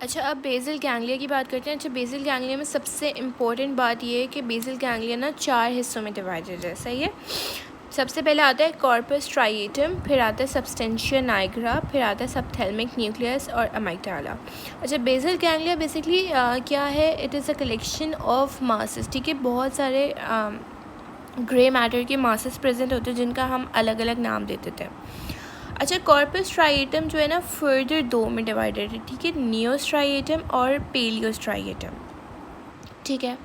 अच्छा, अब basal ganglia की बात करते हैं। अच्छा, बेसल गैंग्लिया में सबसे इम्पोर्टेंट बात ये है कि बेसल गैंग्लिया ना 4 हिस्सों में डिवाइडेड है। सही है। सबसे पहले आता है कॉर्पस स्ट्राइएटम, फिर आता है सब्सटेंशिया नाइग्रा, फिर आता है सबथैलेमिक न्यूक्लियस और अमाइगडाला। अच्छा, बेसल गैंग्लिया बेसिकली क्या है? It is a collection of masses. ठीक है, बहुत सारे ग्रे मैटर के मासेस प्रेजेंट होते हैं जिनका हम अलग अलग नाम देते थे। अच्छा, कॉर्पस स्ट्राइएटम जो है ना फर्दर 2 में डिवाइडेड है। ठीक है, नियोस्ट्राइएटम और पेलियोस्ट्राइएटम। ठीक है,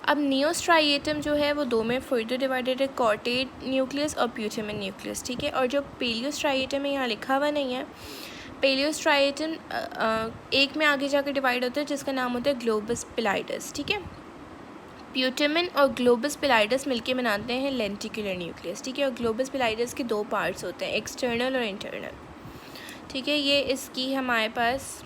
अब नियोस्ट्राइएटम जो है वो 2 में फर्दर डिवाइडेड है, कॉर्टेट न्यूक्लियस और प्यूटेमन न्यूक्लियस। ठीक है, और जो पेलियोस्ट्राइएटम है यहाँ लिखा हुआ नहीं है। पेलियोस्ट्राइएटम एक में आगे जाकर डिवाइड होता है जिसका नाम होता है ग्लोबस पिलाइडस। ठीक है, प्यूटेमन और ग्लोबस पिलाइडस मिलके बनाते हैं लेंटिकुलर न्यूक्लियस। ठीक है, और ग्लोबस पिलाइडस के 2 पार्ट्स होते हैं, एक्सटर्नल और इंटरनल। ठीक है, ये इसकी हमारे पास।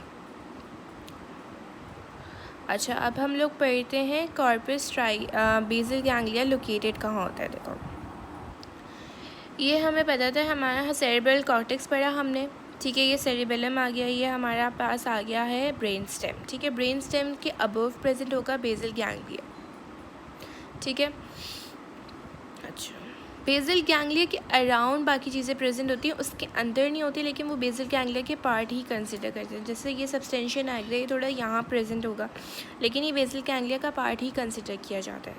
अच्छा, अब हम लोग पढ़ते हैं कॉर्पस बेसल गैंग्लिया लोकेटेड कहाँ होता है। देखो, ये हमें पता था, हमारा सेरेब्रल कॉर्टेक्स पढ़ा हमने। ठीक है, ये सेरिबेलम आ गया, ये हमारा पास आ गया है ब्रेन स्टेम। ठीक है, ब्रेन स्टेम के अबव प्रेजेंट होगा बेसल गैंग्लिया। ठीक है, अच्छा, बेसल गैंग्लिया के अराउंड बाकी चीज़ें प्रेजेंट होती हैं, उसके अंदर नहीं होती, लेकिन वो बेसल गैंग्लिया के पार्ट ही कंसिडर करते हैं। जैसे ये सबस्टेंशिया नाइग्रा, ये थोड़ा यहाँ प्रेजेंट होगा, लेकिन ये बेसल गैंग्लिया का पार्ट ही कंसिडर किया जाता है।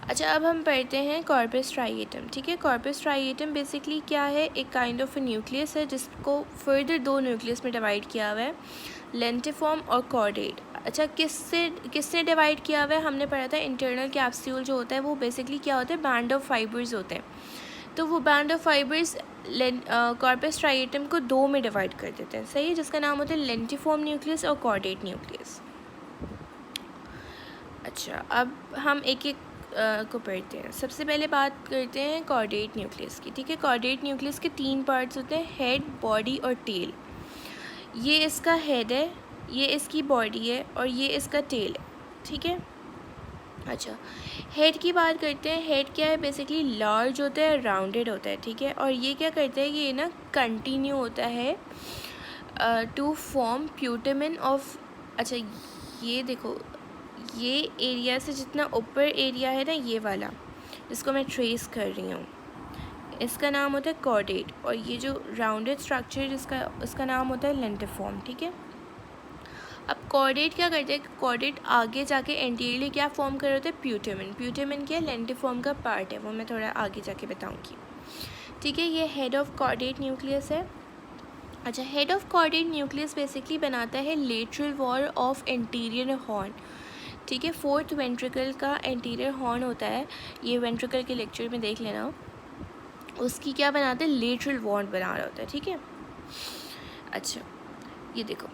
अच्छा, अब हम पढ़ते हैं कॉर्पस स्ट्राइएटम। ठीक है, कॉर्पस स्ट्राइएटम बेसिकली क्या है? एक काइंड ऑफ न्यूक्लियस है जिसको फर्दर 2 न्यूक्लियस में डिवाइड किया हुआ है, लेंटिफॉर्म और कॉर्डेट। अच्छा, किसने डिवाइड किया हुआ है? हमने पढ़ा था इंटरनल कैप्सूल जो होता है वो बेसिकली क्या होता है? बैंड ऑफ फाइबर्स होते हैं। तो वो बैंड ऑफ फाइबर्स कॉर्पस स्ट्राइएटम को 2 में डिवाइड कर देते हैं। सही है, जिसका नाम होता है लेंटिफॉर्म न्यूक्लियस और कॉर्डेट न्यूक्लियस। अच्छा, अब हम एक एक को पढ़ते हैं। सबसे पहले बात करते हैं कॉर्डेट न्यूक्लियस की। ठीक है, कॉर्डेट न्यूक्लियस के 3 पार्ट्स होते हैं, हेड, बॉडी और टेल। ये इसका हेड है, ये इसकी बॉडी है और ये इसका टेल है। ठीक है, अच्छा, हेड की बात करते हैं। हेड क्या है? बेसिकली लार्ज होता है, राउंडेड होता है। ठीक है, और ये क्या करता है? ये ना कंटिन्यू होता है टू फॉर्म प्यूटेमन ऑफ। अच्छा, ये देखो, ये एरिया से जितना ऊपर एरिया है ना, ये वाला जिसको मैं ट्रेस कर रही हूँ, इसका नाम होता है कॉर्डेट, और ये जो राउंडेड स्ट्रक्चर जिसका उसका नाम होता है लेंटिफॉर्म। ठीक है, अब कॉर्डेट क्या करते हैं? कॉर्डेट आगे जाके एंटीरियरली क्या फॉर्म कर रहे होते हैं? प्यूटेमन। प्यूटेमन क्या? लेंटिफॉर्म का पार्ट है, वो मैं थोड़ा आगे जाके बताऊँगी। ठीक है, ये हेड ऑफ कॉर्डेट न्यूक्लियस है। अच्छा, head of caudate nucleus basically बनाता है lateral wall of anterior horn. ठीक है, 4th वेंट्रिकल का एंटीरियर हॉर्न होता है, ये वेंट्रिकल के लेक्चर में देख लेना। उसकी क्या बनाते हैं? लेटरल वॉल बना रहा होता है। ठीक है, अच्छा, ये देखो,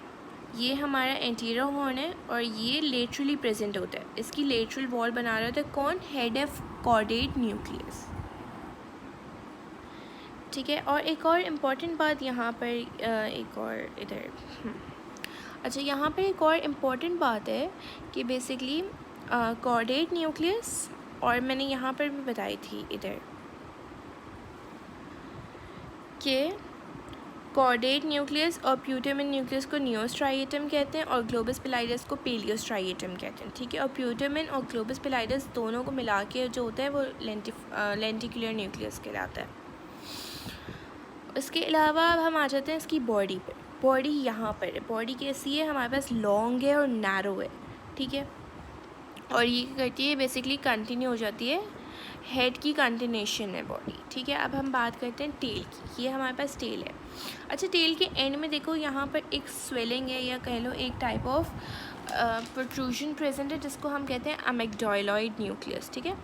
ये हमारा एंटीरियर हॉर्न है और ये लेटरली प्रेजेंट होता है, इसकी लेटरल वॉल बना रहा होता है कौन? Head of caudate nucleus. ठीक है, और एक और इम्पॉर्टेंट बात यहाँ पर, एक और इधर, अच्छा, यहाँ पर एक और इम्पॉर्टेंट बात है कि बेसिकली कॉर्डेट न्यूक्लियस, और मैंने यहाँ पर भी बताई थी इधर कि कॉर्डेट न्यूक्लियस और प्यूटेमन न्यूक्लियस को नियोस्ट्राइएटम कहते हैं और ग्लोबस पिलाइडस को पेलियोस्ट्राइएटम कहते हैं। ठीक है, और प्यूटेमन और ग्लोबस पिलाइडस दोनों को मिला के जो होता है वो लेंटिकुलर न्यूक्लियस कहलाता है। इसके अलावा अब हम आ जाते हैं इसकी बॉडी पे। बॉडी यहाँ पर है, बॉडी कैसी है? हमारे पास लॉन्ग है और नैरो है। ठीक है, और ये क्या करती है? बेसिकली कंटिन्यू हो जाती है, हेड की कंटिन्यूशन है बॉडी। ठीक है, अब हम बात करते हैं टेल की। ये हमारे पास टेल है। अच्छा, टेल के एंड में देखो, यहाँ पर एक स्वेलिंग है, या कह लो एक टाइप ऑफ प्रोट्रूजन प्रेजेंट है जिसको हम कहते हैं अमेग्डॉयलॉइड न्यूक्लियस। ठीक है,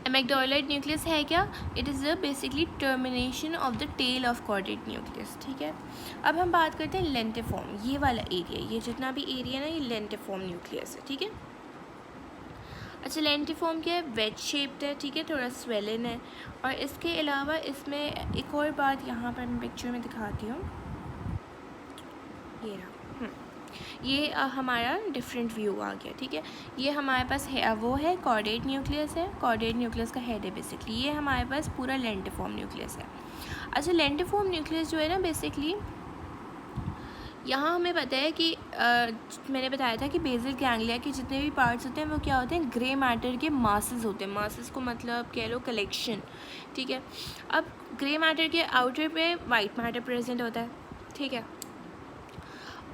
अमेग्डॉयलॉइड न्यूक्लियस है क्या? It is the basically termination of the tail of caudate nucleus. ठीक है, अब हम बात करते हैं लेंटिफॉर्म। ये वाला एरिया, ये जितना भी एरिया ना, ये लेंटिफॉर्म न्यूक्लियस है। ठीक है, अच्छा, लेंटिफॉर्म क्या है? वेज शेप्ड है। ठीक है, थोड़ा स्वेलन है, और इसके अलावा इसमें एक और बात यहाँ पर मैं पिक्चर में दिखाती हूँ, ये रहा। ये हमारा डिफरेंट व्यू आ गया। ठीक है, ये हमारे पास है, वो है कॉर्डेट न्यूक्लियस है, कॉर्डेट न्यूक्लियस का हेड है बेसिकली। ये हमारे पास पूरा लेंटिफॉर्म न्यूक्लियस है। अच्छा, लेंटिफॉर्म न्यूक्लियस जो है ना, बेसिकली यहाँ हमें पता है कि मैंने बताया था कि बेसल गैंग्लिया के जितने भी पार्ट्स होते हैं वो क्या होते हैं, ग्रे मैटर के मासेस होते हैं। मासेस को मतलब कह लो कलेक्शन, ठीक है। अब ग्रे मैटर के आउटर पे वाइट मैटर प्रेजेंट होता है, ठीक है।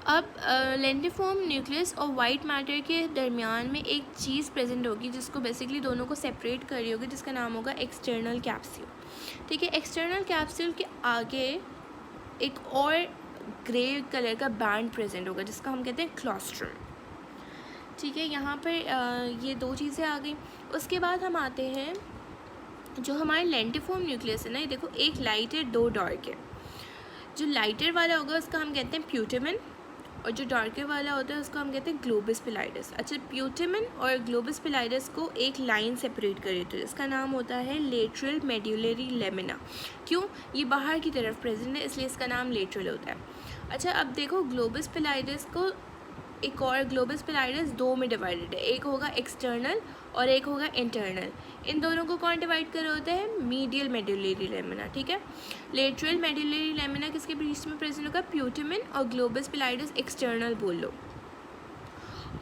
अब लेंटिफॉर्म न्यूक्लियस और वाइट मैटर के दरमियान में एक चीज़ प्रेजेंट होगी जिसको बेसिकली दोनों को सेपरेट कर रही होगी, जिसका नाम होगा एक्सटर्नल कैप्सूल, ठीक है। एक्सटर्नल कैप्सूल के आगे एक और ग्रे कलर का बैंड प्रेजेंट होगा जिसका हम कहते हैं क्लॉस्ट्रम, ठीक है। यहाँ पर ये दो चीज़ें आ गई। उसके बाद हम आते हैं जो हमारे लेंटिफॉर्म न्यूक्लियस है ना, ये देखो एक लाइट है, दो डार्क है। जो लाइटर वाला होगा उसका हम कहते हैं प्यूटेमिन, और जो डार्कर वाला होता है उसको हम कहते हैं ग्लोबस पिलाइडस। अच्छा, प्यूटेमिन और ग्लोबस पिलाइडस को एक लाइन सेपरेट कर देते हैं, इसका नाम होता है लेटरल मेड्यूलरी लेमिना। क्यों? ये बाहर की तरफ प्रेजेंट है इसलिए इसका नाम लेटरल होता है। अच्छा, अब देखो ग्लोबस पिलाइडस को, एक और ग्लोबस पिलाइडस दो में डिवाइडेड है, एक होगा एक्सटर्नल और एक होगा इंटरनल। इन दोनों को कौन डिवाइड कर रहा होता है? मीडियल मेड्यूलरी लेमिना, ठीक है। लेटरल मेड्यूलरी लेमिना किसके बीच में प्रेजेंट होगा? प्यूटेमिन, और ग्लोबस पिलाइडस एक्सटर्नल बोल लो।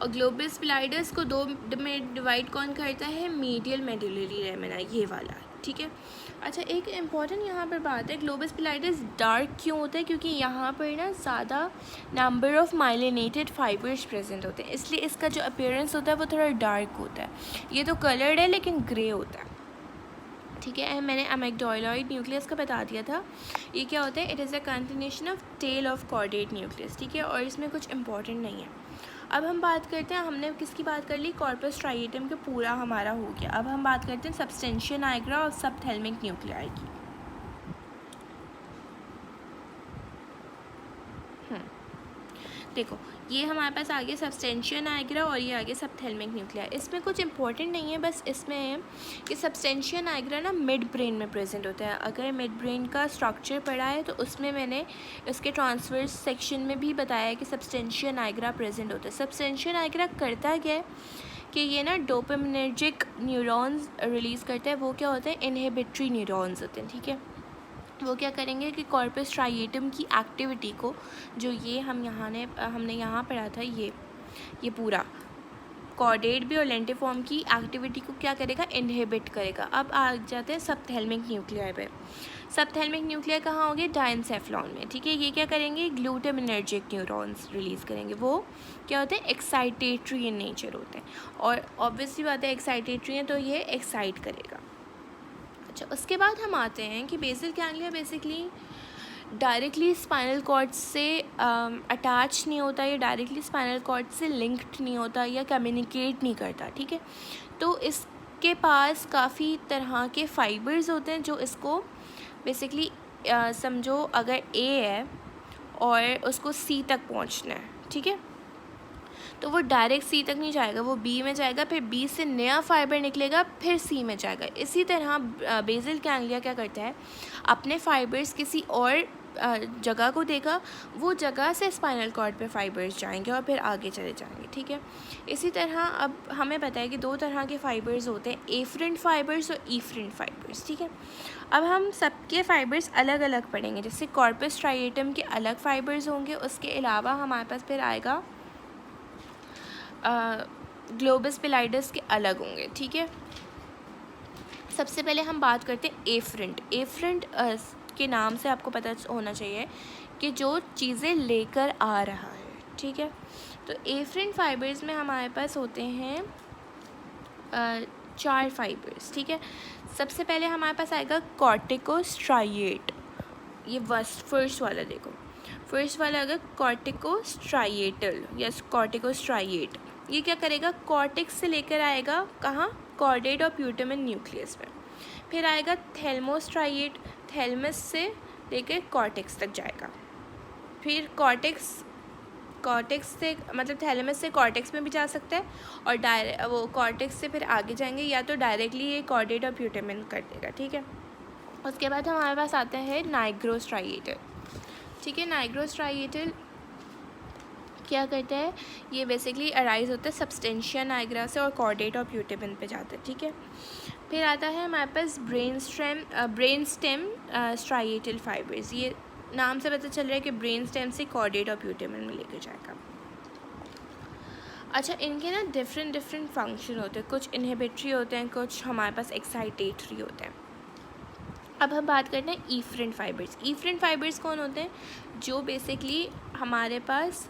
और ग्लोबस पिलाइडस को दो में डिवाइड कौन करता है? मीडियल मेड्यूलरी लेमिना, ये वाला, ठीक है। अच्छा, एक इम्पॉर्टेंट यहाँ पर बात है, ग्लोबस पिलाइडस डार्क क्यों होता है? क्योंकि यहाँ पर ना ज़्यादा number of myelinated fibres present होते हैं, इसलिए इसका जो अपीयरेंस होता है वो थोड़ा डार्क होता है। ये तो कलर्ड है लेकिन ग्रे होता है, ठीक है। मैंने अमेग्डॉयलॉइड न्यूक्लियस का बता दिया था। ये क्या होता है? It is a continuation of tail of caudate nucleus, ठीक है। और इसमें कुछ इंपॉर्टेंट नहीं है। अब हम बात करते हैं, हमने किसकी बात कर ली? कॉर्पस स्ट्राइएटम का पूरा हमारा हो गया। अब हम बात करते हैं सब्सटेंशिया नाइग्रा और सबथैलेमिक न्यूक्लियाई की। देखो, ये हमारे पास आगे सब्सटेंशिया नाइग्रा और ये आगे सबथैलेमिक न्यूक्लियाई। इसमें कुछ इंपॉर्टेंट नहीं है, बस इसमें है कि सब्सटेंशिया नाइग्रा ना मिड ब्रेन में प्रेजेंट होता है। अगर मिड ब्रेन का स्ट्रक्चर पढ़ा है तो उसमें मैंने इसके ट्रांसवर्स सेक्शन में भी बताया है कि सब्सटेंशिया नाइग्रा प्रेजेंट होता है। सब्सटेंशिया नाइग्रा करता क्या है कि ये ना डोपामिनर्जिक न्यूरॉन्स रिलीज़ करता है। वो क्या होते हैं? इनहिबिटरी न्यूरॉन्स होते हैं, ठीक है। वो क्या करेंगे कि कॉर्पस स्ट्राइएटम की एक्टिविटी को, जो ये हमने यहाँ पढ़ा था, ये पूरा कॉर्डेट भी और लेंटिफॉर्म की एक्टिविटी को क्या करेगा? इनहिबिट करेगा। अब आ जाते हैं सबथैलेमिक न्यूक्लियाई पे। सबथैलेमिक न्यूक्लियाई कहाँ होंगे? डायनसेफ्लॉन में, ठीक है। ये क्या करेंगे? ग्लूटामिनर्जिक न्यूरॉन्स रिलीज़ करेंगे। वो क्या होते हैं? एक्साइटेटरी इन नेचर होते हैं, और ऑब्वियसली बात है एक्साइटेटरी है तो ये एक्साइट करेगा। अच्छा, उसके बाद हम आते हैं कि basal ganglia basically directly spinal cord से अटैच नहीं होता, या डायरेक्टली स्पाइनल कॉर्ड से लिंक्ड नहीं होता, या कम्युनिकेट नहीं करता, ठीक है। तो इसके पास काफ़ी तरह के फाइबर्स होते हैं जो इसको बेसिकली समझो अगर ए है और उसको सी तक पहुंचना है, ठीक है, तो वो डायरेक्ट सी तक नहीं जाएगा, वो बी में जाएगा, फिर बी से नया फाइबर निकलेगा, फिर सी में जाएगा। इसी तरह बेसल गैंग्लिया क्या करता है? अपने फाइबर्स किसी और जगह को देगा, वो जगह से स्पाइनल कॉर्ड पे फाइबर्स जाएंगे और फिर आगे चले जाएंगे, ठीक है। इसी तरह अब हमें पता है कि दो तरह के फाइबर्स होते हैं, एफरेंट फाइबर्स और ईफरेंट फाइबर्स, ठीक है। अब हम सबके फाइबर्स अलग अलग पढ़ेंगे। जैसे कॉर्पस स्ट्राइएटम के अलग फाइबर्स होंगे, उसके अलावा हमारे पास फिर आएगा ग्लोबस पिलाइडस के अलग होंगे, ठीक है। सबसे पहले हम बात करते हैं एफरेंट। एफरेंट के नाम से आपको पता होना चाहिए कि जो चीज़ें लेकर आ रहा है, ठीक है। तो एफरेंट फाइबर्स में हमारे पास होते हैं 4 फाइबर्स, ठीक है। सबसे पहले हमारे पास आएगा कॉर्टिकोस्ट्राइएट। ये फर्स्ट वाला देखो, फर्स्ट वाला अगर कॉर्टिकोस्ट्राइएटल या कॉर्टिकोस्ट्राइएट, ये क्या करेगा? कॉर्टेक्स से लेकर आएगा कहाँ? कॉर्डेट और प्यूटेमिन न्यूक्लियस में। फिर आएगा थैलमोस्ट्राइएट, थैलमस से लेकर कॉर्टेक्स तक जाएगा। फिर कॉर्टेक्स से मतलब थैलेमस से कॉर्टेक्स में भी जा सकता है, और वो कॉर्टेक्स से फिर आगे जाएंगे, या तो डायरेक्टली ये कॉर्डेट और प्यूटेमिन कर देगा, ठीक है। उसके बाद हमारे पास आता है नाइग्रोस्ट्राइएटल, ठीक है। नाइग्रोस्ट्राइएटल क्या करता है? ये बेसिकली अराइज होता है सब्सटेंशिया नाइग्रा से और कॉर्डेट और प्यूटेमिन पे जाता है, ठीक है। फिर आता है हमारे पास ब्रेन स्टेम स्ट्राइएटल फाइबर्स। ये नाम से पता चल रहा है कि ब्रेन स्टेम से कॉर्डेट और प्यूटेमन में लेकर जाएगा। अच्छा, इनके ना डिफरेंट फंक्शन होते हैं, कुछ इनहिबिटरी होते हैं, कुछ हमारे पास एक्साइटेटरी होते हैं। अब हम बात करते हैं ईफरेंट फाइबर्स। ईफरेंट फाइबर्स कौन होते हैं? जो बेसिकली हमारे पास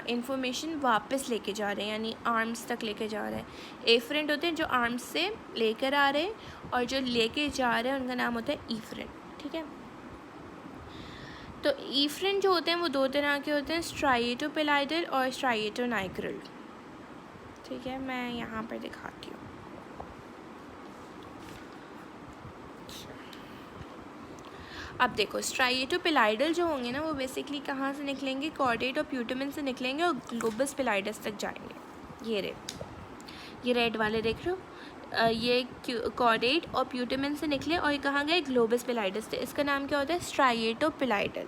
इंफॉर्मेशन वापस लेके जा रहे हैं, यानी आर्म्स तक लेके जा रहे हैं। एफरेंट होते हैं जो आर्म्स से लेकर आ रहे हैं, और जो लेके जा रहे हैं उनका नाम होता है ईफरेंट। ठीक है, तो ईफरेंट जो होते हैं वो दो तरह के होते हैं, स्ट्राइएटोपेलाइडल और स्ट्राइएटोनाइग्रल। ठीक है, मैं यहाँ पर दिखाती हूँ। अब देखो, स्ट्राइएटोपेलाइडल जो होंगे ना वो बेसिकली कहाँ से निकलेंगे? कॉर्डेट और प्यूटेमन से निकलेंगे और ग्लोबस पेलाइडस तक जाएंगे। ये रेड वाले देख रहे हो, ये कॉर्डेट और प्यूटेमन से निकले और ये कहाँ गए? ग्लोबस पेलाइडस। तो इसका नाम क्या होता है? स्ट्राइएटोपेलाइडल।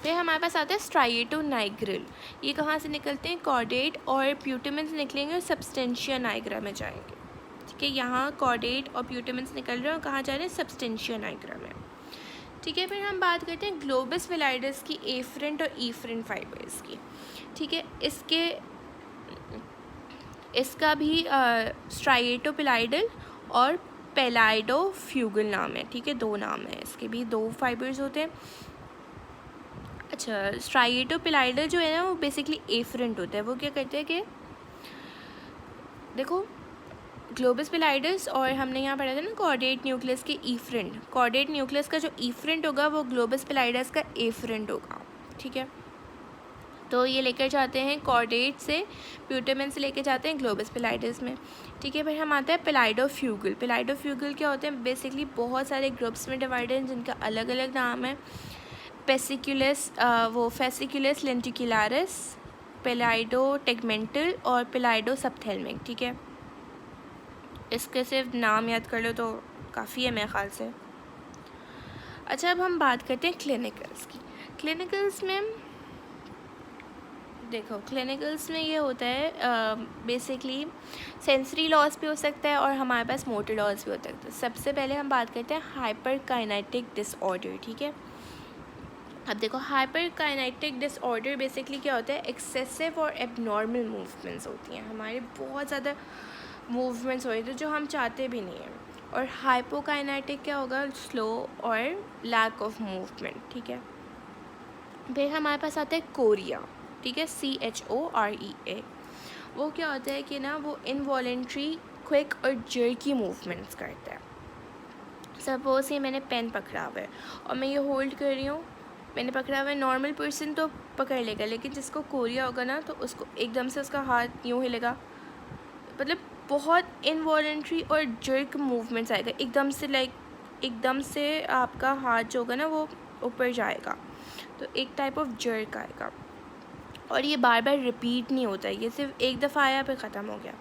फिर हमारे पास आता है स्ट्राइएटोनाइग्रल। ये कहाँ से निकलते हैं? कॉर्डेट और प्यूटेमन से निकलेंगे और सब्सटेंशिया नाइग्रा में जाएंगे। ठीक है, यहाँ कॉर्डेट और प्यूटेमन से निकल रहे हैं और कहाँ जा रहे हैं? सब्सटेंशिया नाइग्रा में। ठीक है, फिर हम बात करते हैं ग्लोबस पेलाइडस की, एफरेंट और ईफरेंट फाइबर्स की। ठीक है, इसका भी स्ट्राइएटोपेलाइडल और पेलाइडोफ्यूगल नाम है। ठीक है, दो नाम है इसके भी, दो फाइबर्स होते हैं। अच्छा, स्ट्राइएटोपेलाइडल जो है ना वो बेसिकली एफरेंट होता है। वो क्या करते हैं कि देखो, ग्लोबस पेलाइडस और हमने यहाँ पढ़ा था ना कॉर्डेट न्यूक्लियस के ईफरेंट। कॉर्डेट न्यूक्लियस का जो ईफरेंट होगा वो ग्लोबस पेलाइडस का एफरेंट होगा। ठीक है, तो ये लेकर जाते हैं कॉर्डेट से, प्यूटेमन से लेकर जाते हैं ग्लोबस पेलाइडस में। ठीक है, फिर हम आते हैं पेलाइडोफ्यूगल। पेलाइडोफ्यूगल क्या होते हैं? बेसिकली बहुत सारे ग्रुप्स में डिवाइडेड हैं जिनका अलग अलग नाम है। फेसिकुलस लेंटिकुलारिस, पेलाइडो टेगमेंटल और पेलाइडो सबथेल्मिक। ठीक है, इसके सिर्फ नाम याद कर लो तो काफ़ी है मेरे ख्याल से। अच्छा, अब हम बात करते हैं क्लिनिकल्स की। क्लिनिकल्स में देखो, क्लिनिकल्स में ये होता है बेसिकली सेंसरी लॉस भी हो सकता है और हमारे पास मोटर लॉस भी हो सकता है। सबसे पहले हम बात करते हैं हाइपर काइनेटिक डिसऑर्डर। ठीक है, अब देखो, हाइपर काइनेटिक डिसऑर्डर बेसिकली क्या होता है? एक्सेसिव और एबनॉर्मल मूवमेंट्स होती हैं, हमारे बहुत ज़्यादा मूवमेंट्स हो रही थी जो हम चाहते भी नहीं हैं। और हाइपोकाइनेटिक क्या होगा? स्लो और लैक ऑफ मूवमेंट। ठीक है, फिर हमारे पास आता है कोरिया। ठीक है, CHOREA। वो क्या होता है कि ना वो इनवॉलेंट्री, क्विक और जर्की मूवमेंट्स करता है। सपोज ये मैंने पेन पकड़ा हुआ है और मैं ये होल्ड कर रही हूँ, मैंने पकड़ा हुआ है। नॉर्मल पर्सन तो पकड़ लेगा, लेकिन जिसको कोरिया होगा ना तो उसको एकदम से उसका हाथ यूँ हिलेगा, मतलब बहुत इनवॉलेंट्री और जर्क मूवमेंट्स आएगा एकदम से, एकदम से आपका हाथ जो होगा ना वो ऊपर जाएगा, तो एक टाइप ऑफ जर्क आएगा। और ये बार बार रिपीट नहीं होता है, ये सिर्फ एक दफ़ा आया फिर ख़त्म हो गया।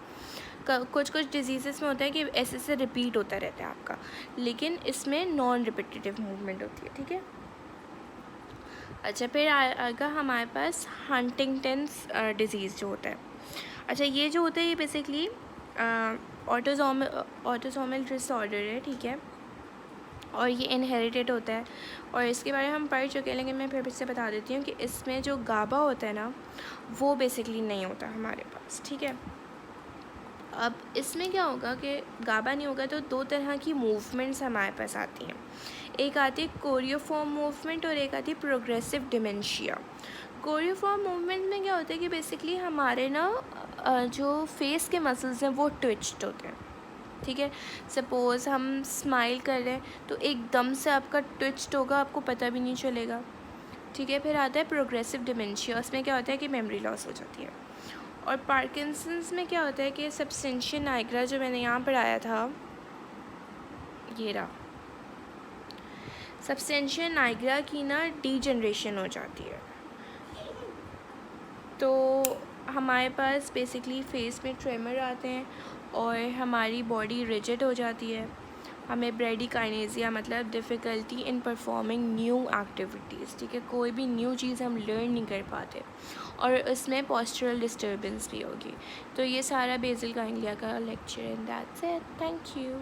कुछ डिजीज़ में होता है कि ऐसे रिपीट होता रहता है आपका, लेकिन इसमें नॉन रिपीटेटिव मूवमेंट होती है। ठीक है, अच्छा, फिर आएगा हमारे पास हंटिंगटन्स डिज़ीज़ जो होता है। अच्छा, ये जो होता है ये बेसिकली ऑटोसोमल डिसऑर्डर है। ठीक है, और ये इनहेरिटेड होता है और इसके बारे में हम पढ़ चुके हैं, लेकिन मैं फिर से बता देती हूँ कि इसमें जो गाबा होता है ना वो बेसिकली नहीं होता हमारे पास। ठीक है, अब इसमें क्या होगा कि गाबा नहीं होगा तो दो तरह की मूवमेंट्स हमारे पास आती हैं। एक आती है कोरियोफॉर्म मूवमेंट और एक आती है प्रोग्रेसिव डिमेंशिया। कोरियोफॉर्म मूवमेंट में क्या होता है कि बेसिकली हमारे ना जो फेस के मसल्स हैं वो ट्विच्ड होते हैं। ठीक है, सपोज़ हम स्माइल कर रहे हैं तो एकदम से आपका ट्विच्ड होगा, आपको पता भी नहीं चलेगा। ठीक है, फिर आता है प्रोग्रेसिव डिमेंशिया। उसमें क्या होता है कि मेमोरी लॉस हो जाती है। और पार्किंसंस में क्या होता है कि सब्सटेंशिया नाइग्रा जो मैंने यहाँ पढ़ाया था, ये रहा, सब्सटेंशिया नाइग्रा की ना डीजनरेशन हो जाती है। तो हमारे पास बेसिकली फेस में ट्रेमर आते हैं और हमारी बॉडी रिजिड हो जाती है। हमें ब्रेडिकाइनेसिया मतलब difficulty in performing new activities. ठीक है, कोई भी न्यू चीज़ हम लर्न नहीं कर पाते और इसमें पोस्चरल डिस्टर्बेंस भी होगी। तो ये सारा बेसल गांग्लिया का lecture and that's it. Thank you.